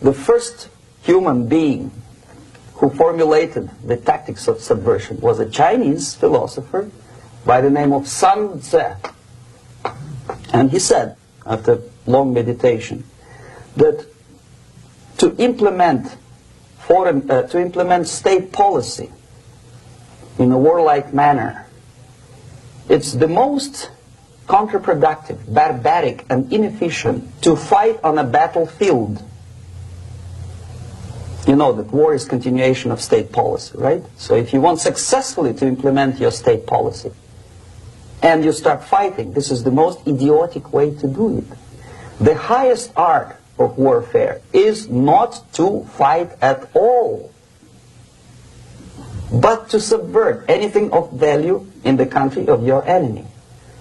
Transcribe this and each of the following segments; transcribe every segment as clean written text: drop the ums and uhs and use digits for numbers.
The first human being who formulated the tactics of subversion was a Chinese philosopher by the name of Sun Tzu. And he said, after long meditation, that to implement state policy in a warlike manner, it's the most counterproductive, barbaric, and inefficient to fight on a battlefield. You know that war is continuation of state policy, right? So if you want successfully to implement your state policy, and you start fighting, this is the most idiotic way to do it. The highest art of warfare is not to fight at all, but to subvert anything of value in the country of your enemy,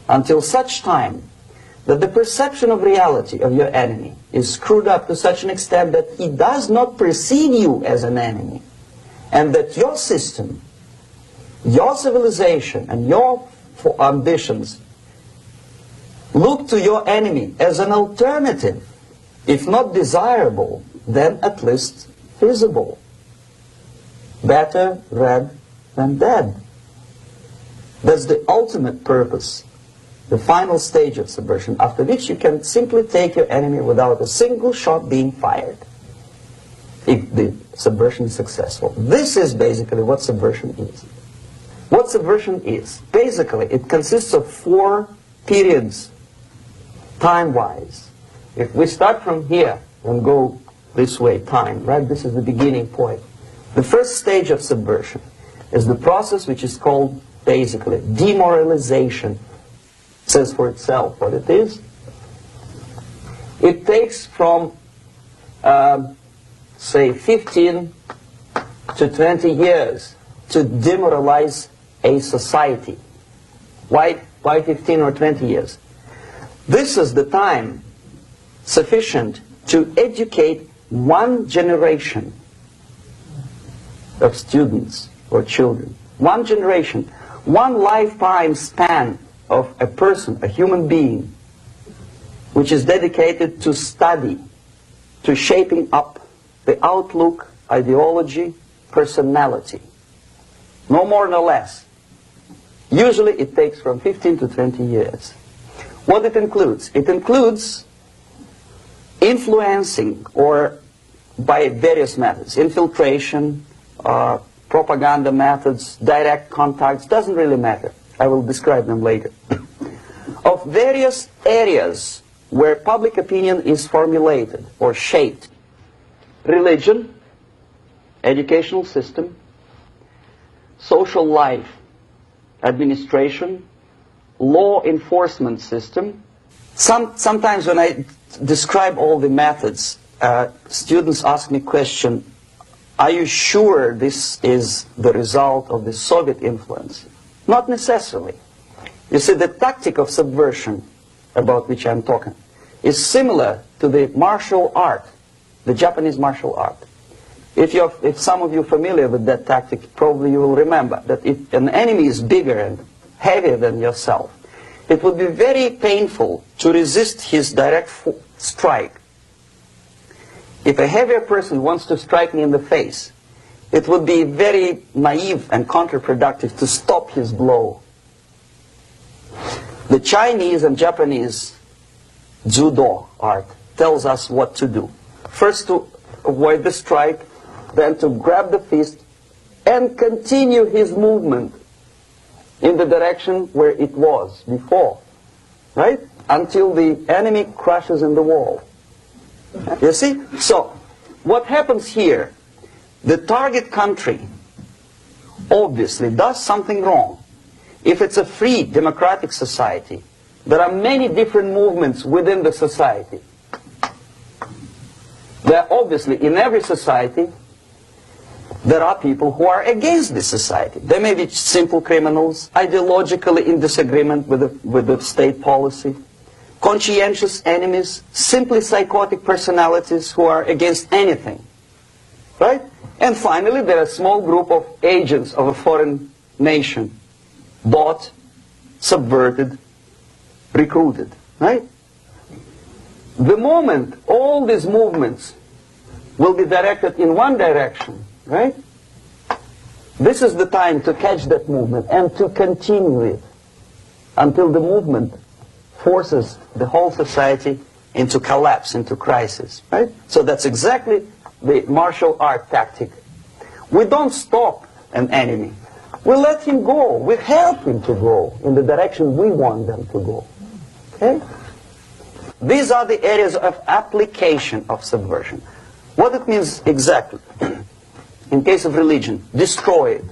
until such time that the perception of reality of your enemy is screwed up to such an extent that he does not perceive you as an enemy, and that your system, your civilization, and your ambitions look to your enemy as an alternative, if not desirable, then at least feasible. Better red than dead. That's the ultimate purpose, the final stage of subversion, after which you can simply take your enemy without a single shot being fired, if the subversion is successful. This is basically what subversion is. What subversion is, basically, it consists of 4 periods, time-wise. If we start from here and go this way, time, right? This is the beginning point. The first stage of subversion is the process which is called, basically, demoralization. It says for itself what it is. It takes from, say, 15 to 20 years to demoralize a society. Why 15 or 20 years? This is the time sufficient to educate one generation of students or children. One generation, one lifetime span of a person, a human being, which is dedicated to study, to shaping up the outlook, ideology, personality. No more, no less. Usually it takes from 15 to 20 years. What it includes? It includes influencing, or by various methods, infiltration, propaganda methods, direct contacts, doesn't really matter. I will describe them later. Of various areas where public opinion is formulated or shaped. Religion, educational system, social life, administration, law enforcement system. Sometimes when I describe all the methods, students ask me question, are you sure this is the result of the Soviet influence? Not necessarily. You see, the tactic of subversion, about which I'm talking, is similar to the martial art, the Japanese martial art. If some of you are familiar with that tactic, probably you will remember that if an enemy is bigger and heavier than yourself, it would be very painful to resist his direct strike. If a heavier person wants to strike me in the face, it would be very naive and counterproductive to stop his blow. The Chinese and Japanese judo art tells us what to do. First to avoid the strike, then to grab the fist and continue his movement in the direction where it was before, right? Until the enemy crashes in the wall. You see? So, what happens here? The target country obviously does something wrong. If it's a free democratic society, there are many different movements within the society. There are obviously, in every society, there are people who are against this society. They may be simple criminals, ideologically in disagreement with the state policy, conscientious enemies, simply psychotic personalities who are against anything. Right? And finally, there are a small group of agents of a foreign nation, bought, subverted, recruited. Right? The moment all these movements will be directed in one direction, right? This is the time to catch that movement and to continue it until the movement forces the whole society into collapse, into crisis, right? So that's exactly the martial art tactic. We don't stop an enemy. We let him go. We help him to go in the direction we want them to go. Okay? These are the areas of application of subversion. What it means exactly. In case of religion, destroy it,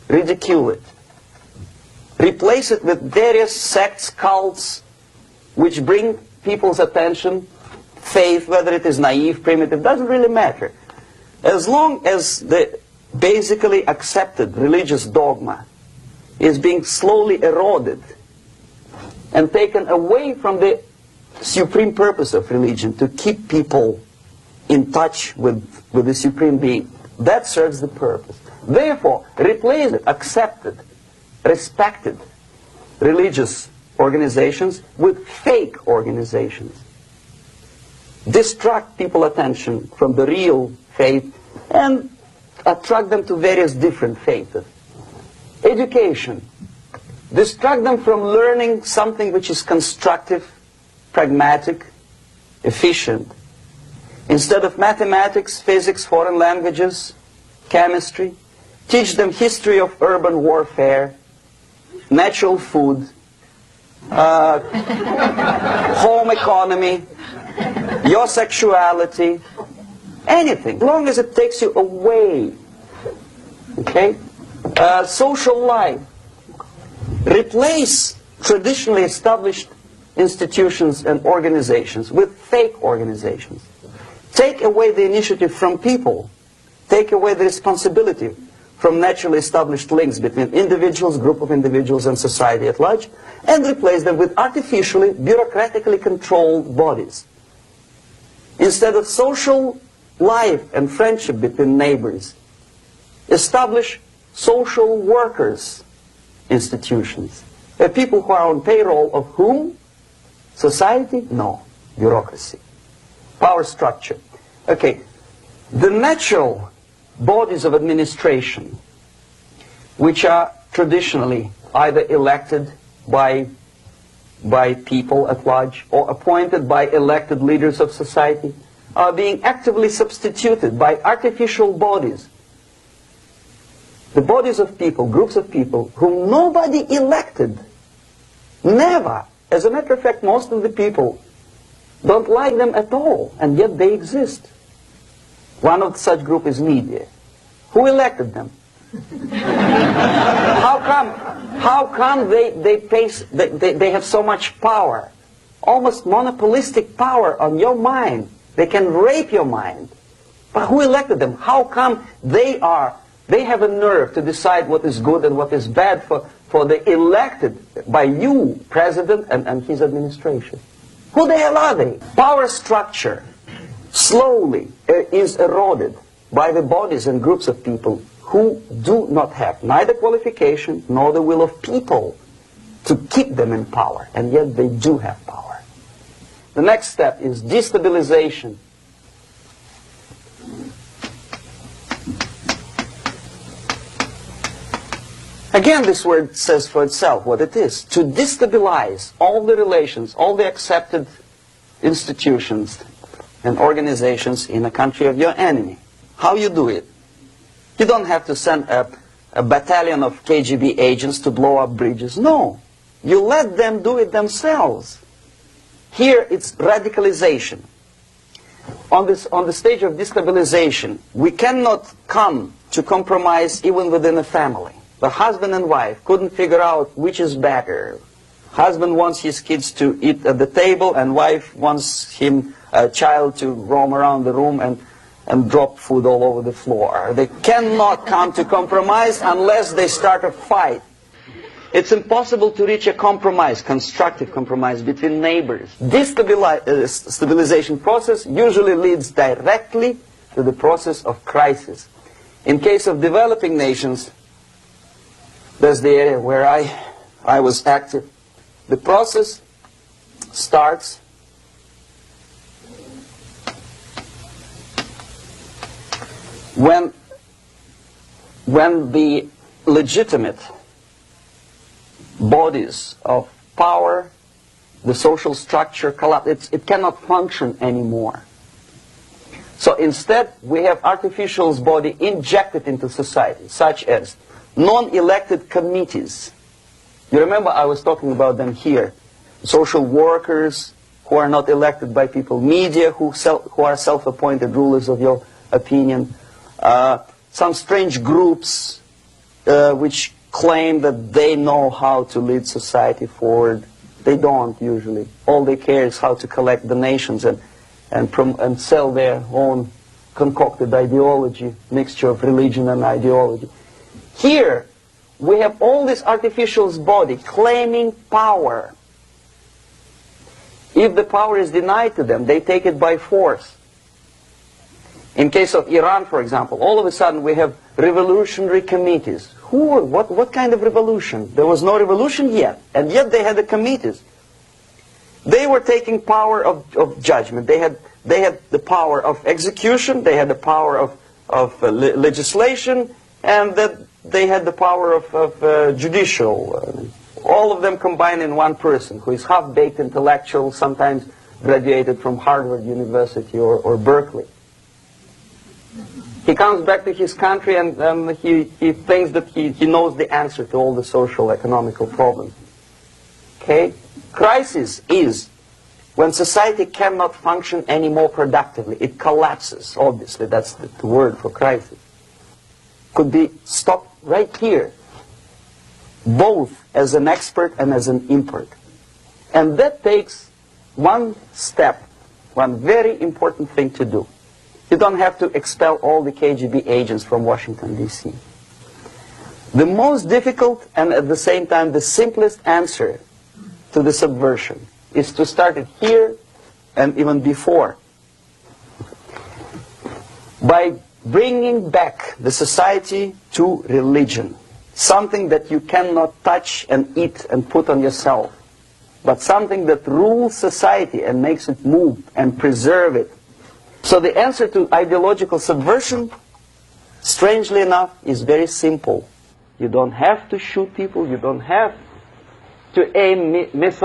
ridicule it, replace it with various sects, cults, which bring people's attention, faith, whether it is naive, primitive, doesn't really matter. As long as the basically accepted religious dogma is being slowly eroded and taken away from the supreme purpose of religion, to keep people in touch with the supreme being, that serves the purpose. Therefore, replace it, accepted, respected religious organizations with fake organizations. Distract people's attention from the real faith and attract them to various different faiths. Education. Distract them from learning something which is constructive, pragmatic, efficient. Instead of mathematics, physics, foreign languages, chemistry, teach them history of urban warfare, natural food, home economy, your sexuality, anything, as long as it takes you away. Okay? Social life. Replace traditionally established institutions and organizations with fake organizations. Take away the initiative from people. Take away the responsibility from naturally established links between individuals, group of individuals, and society at large, and replace them with artificially, bureaucratically controlled bodies. Instead of social life and friendship between neighbors, establish social workers institutions. People who are on payroll of whom? Society? No. Bureaucracy. Power structure. Okay. The natural bodies of administration, which are traditionally either elected by people at large or appointed by elected leaders of society, are being actively substituted by artificial bodies. The bodies of people, groups of people, whom nobody elected. Never. As a matter of fact, most of the people don't like them at all, and yet they exist. One of such group is media. Who elected them? How come they have so much power? Almost monopolistic power on your mind. They can rape your mind. But who elected them? How come they have a nerve to decide what is good and what is bad for the elected by you, president, and his administration? Who the hell are they? Power structure slowly is eroded by the bodies and groups of people who do not have neither qualification nor the will of people to keep them in power, and yet they do have power. The next step is destabilization. Again, this word says for itself what it is. To destabilize all the relations, all the accepted institutions and organizations in a country of your enemy. How you do it? You don't have to send a battalion of KGB agents to blow up bridges. No. You let them do it themselves. Here it's radicalization. On the stage of destabilization, we cannot come to compromise even within a family. The husband and wife couldn't figure out which is better. Husband wants his kids to eat at the table, and wife wants a child to roam around the room and drop food all over the floor. They cannot come to compromise unless they start a fight. It's impossible to reach a compromise, constructive compromise between neighbors. This stabilization process usually leads directly to the process of crisis. In case of developing nations, that's the area where I was active. The process starts when the legitimate bodies of power, the social structure collapse, it cannot function anymore. So instead, we have artificial body injected into society, such as non-elected committees. You remember I was talking about them here. Social workers who are not elected by people, media who are self-appointed rulers of your opinion, some strange groups which claim that they know how to lead society forward. They don't usually. All they care is how to collect donations and sell their own concocted ideology, mixture of religion and ideology. Here, we have all this artificial body claiming power. If the power is denied to them, they take it by force. In case of Iran, for example, all of a sudden we have revolutionary committees. What kind of revolution? There was no revolution yet, and yet they had the committees. They were taking power of judgment. They had the power of execution, they had the power of legislation, and that they had the power of judicial. All of them combined in one person, who is half-baked intellectual, sometimes graduated from Harvard University or Berkeley. He comes back to his country and he thinks that he knows the answer to all the social, economical problems. Okay? Crisis is when society cannot function any more productively. It collapses, obviously. That's the word for crisis. Could be stopped right here, both as an expert and as an import. And that takes one step, one very important thing to do. You don't have to expel all the KGB agents from Washington, D.C. The most difficult and at the same time the simplest answer to the subversion is to start it here and even before, by bringing back the society to religion, something that you cannot touch and eat and put on yourself, but something that rules society and makes it move and preserve it. So the answer to ideological subversion, strangely enough, is very simple. You don't have to shoot people, you don't have to aim missiles